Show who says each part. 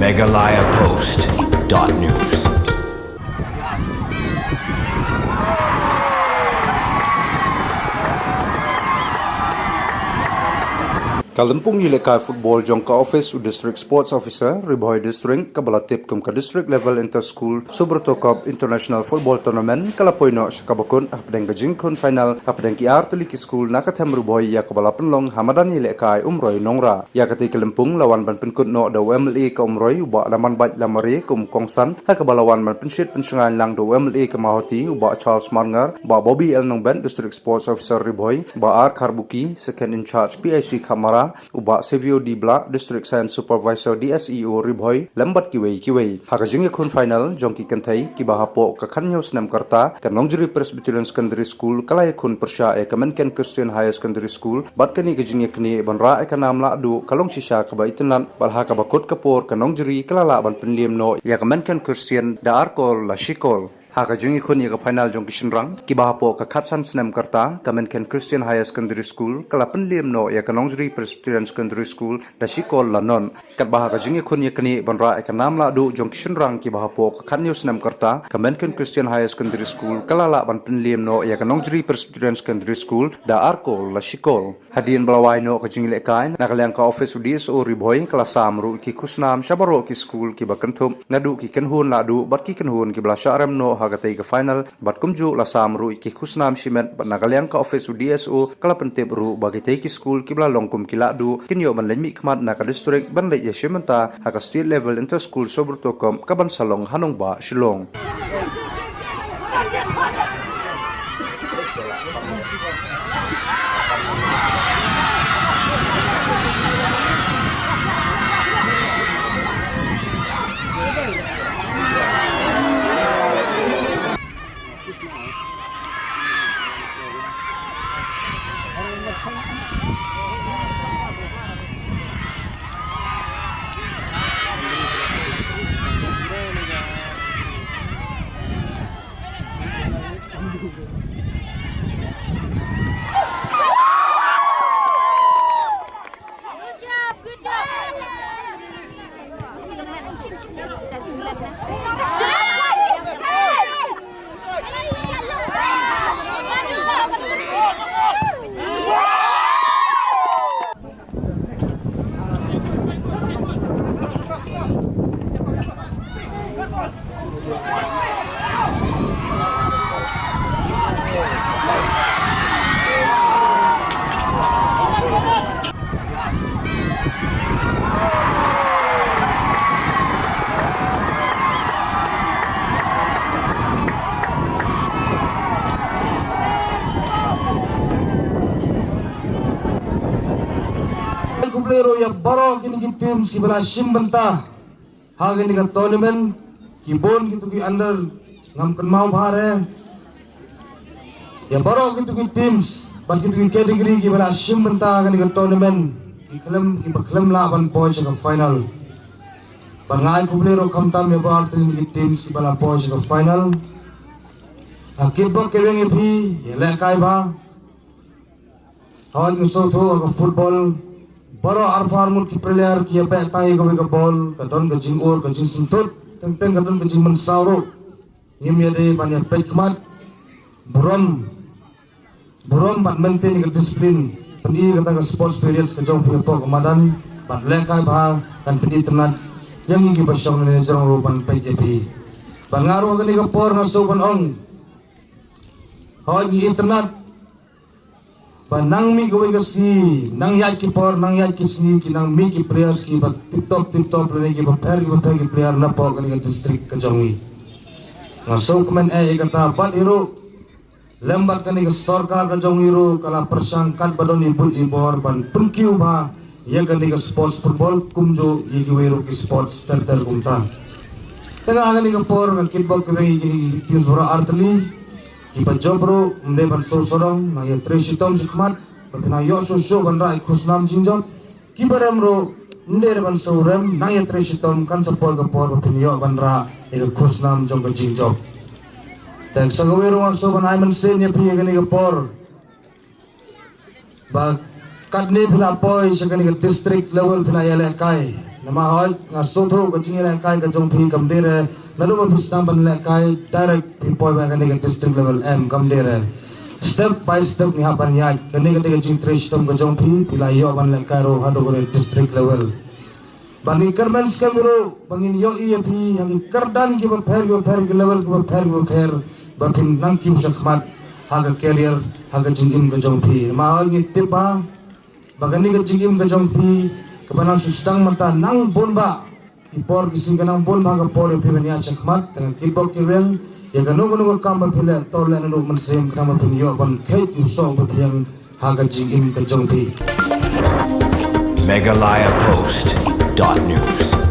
Speaker 1: megalayapost.news.
Speaker 2: Kalampung Ilekay Football Jongka Office District Sports Officer Riboy District kabalatip kum ka district level inter-school Subroto Cup International Football Tournament kalapoyno sa kabakon apdeng gajingkon final apdeng kiar tuliki school nakatem Riboy ya kabalapenlong Hamadan Ilekay umroy nongra ya kati Kalampung lawan ban penkut no da WMLE ka umroy uba laman baj lamari kum kongsan ha kabalawan ban pensit pensengan lang da WMLE ka mahoti uba Charles Marngar ba Bobby El Nongben District Sports Officer Riboy ba Ar Karbuki second in charge PIC Kamara uba Sevio Di Black District Science Supervisor DSEO Riboy lambat kiwei hakajing kun final jongki kentai kibahapo ka Kanyos Nam Karta ka Nongjeri Presbyterian Secondary School kalay kun persya e Kemenken Christian Higher Secondary School bat kani kajing kini banra e kanam la du kalong sisa ka baitinlan balha ka bakut kapor ka Nongjeri kalala ban penlim no ya Kemenken Christian da arkol la shikol Hakajungi kun yaga final jong kishinrang kibahapo ka Katsan Snem Karta Kemenken Christian Higher Secondary School kalapan liam no ya Nongjeri Presbyterian Secondary School da shikol lanon kat bahakajungi kun yakani banra ekanam la du jong kishinrang kibahapo ka Kanyo Snem Karta Kemenken Christian Higher Secondary School kalala ban penliam no ya Nongjeri Presbyterian Secondary School da arkol la shikol hadian balawai no kajungi lekai nakalyang ka office DSO Riboy kalasam ru ki kusnam shabaro ki school ki bakantum nadu ki kenhun la du bat ki kenhun ki blasharem no hagatai ke final bat kumju la samru iki khusnam shimet bat nagalyang ka office DSO kala pentep ru bagi tai ki school kibla longkum kiladu kinyo ban lenmi khmat na ka district ban le yeshimenta haka state level inter school sobertokom kaban salong hanong ba shilong
Speaker 3: Kuplero ya baro kini tim si bala simbenta hagen ni tournament kibon gitu ki under ngam kan mau bare ya baro gitu ki teams ban gitu ki category ki bala simbenta hagen ni tournament ki klem la ban points ke final bangai kuplero kamtam ya bar tin ki teams ki bala points ke final akibok keweng epi ya lekai ba hagen so tho ke football baro arfarmul ki player ki apa tai ko ke ball ka don ka jing or ka jing sentut teng ka don ka jing mensauro ngim yade banyak pekmat burom bat maintain ka disiplin pendi kata ka sports periods ka jong pu kamadan bat lekai ba kan pendi tenat yang ngi ba syong ne jong ro ban PJP bangaro ka ni ka por nga so ban ong hoy internet Nang mi gawin kasi, nang yad ki por, nang yad ki sini, ki nang mi ki players ki, bat tip-top, lani ki bat ki player na po, kani ka district ka jongi. Nga so kumen kata, bat hiro, lembat kani ka sorkar ka jongi hiro, kala persangkat badon ibut ibor, ban pengkiu ba, yang kani ka sports football, kumjo, yiki wiro ki sports, ter kumta. Tengah kani ka por, kan kitbol kani ki tinsura arteli, Kipa jobro mde ban sorong na ya tresitom sikmat na yo so ban rai khusnam jinjom kipa remro mde ban sorem na ya tresitom kan sapol ka por yo ban ra e khusnam jong ka jinjom dan sagawero ang so ban ay man sen ya piye gani ka por ba kadne pila poy sa kani ka district level pila yale kai nama hoy nga sotro ka jingi la kai ka jongphi kamdere naru ba fistam ban la kai direct people ba kane district level m kamdere step by step ni hapan ya kane ka jing tristam ka jongphi pila yo ban la kai ro hado ko district level bangi kermen skamiro bangin yo ep yang kerdan ki ba pher ki level ki ba pher batin nang ki sakmat haga career haga jingim ka jongphi ma hoy ni tiba bagani ka jingim ka jongphi kebanang susdang mata nang bonba ipor kising kanang bonba ka por pimenya sakmat tang kibok kirel ya kanu kanu kam pile tole nanu mansem kana pinyo ban kait muso bathyang haga jingim ka jongphi
Speaker 1: MeghalayaPost.news